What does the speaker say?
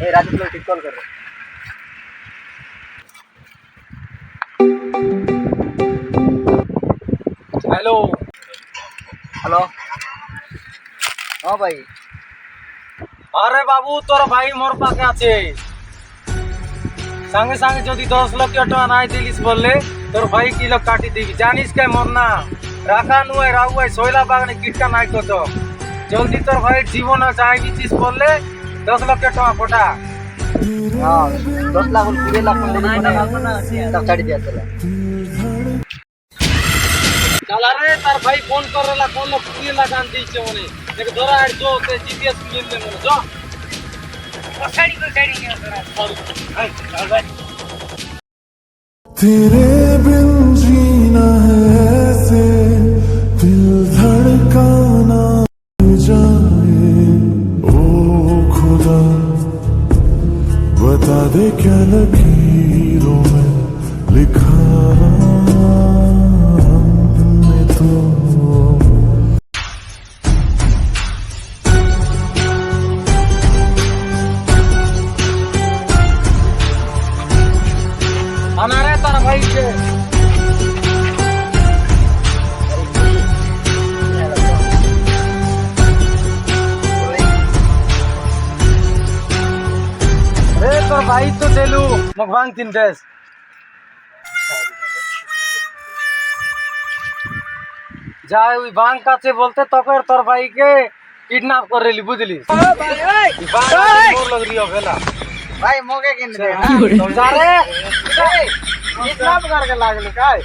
ए राजू को ठीक कॉल कर रहा हेलो हेलो हाँ भाई अरे बाबू तोर भाई मोर पाखे আছে संगे संगे যদি 10 লক্ষ টাকা নাই দিলিস বললে তোর ভাই কিলো কাটি দিবি জানিস কে মোর না রাখা নুয়ে রাউয়ে সোয়লা বাগানে কিটকা নাই কত জলদি তোর ভাইয়ের জীবন চাই দিছিস বললে 10 লক্ষ টাকা ফোটা हाँ 10 लाख 20 लाख तब छाड़ी दिया चला চালা রে তার ভাই ফোন করলা কোন 20 লাখ আন দিছে মনে দেখ ধরা আর जो ते जीपीएस मिल ले मने जो पछाड़ी को गाड़ी के हां चल भाई तेरे बिन जीना है ऐसे दिल धड़काना जाए ओ खुदा बता दे क्या लकीरों में लिखा हमने तो आना रे तारा भाई के रे তোর ভাই তো দেলু মুখবাং তিন দেশ যাই ওই বাং কাছে বলতে তখন তোর ভাইকে কিডন্যাপ করে লি বুঝলি মোর লগ রিও ভেলা भाई मौके के नहीं जा रे किडनैप करके लागले काय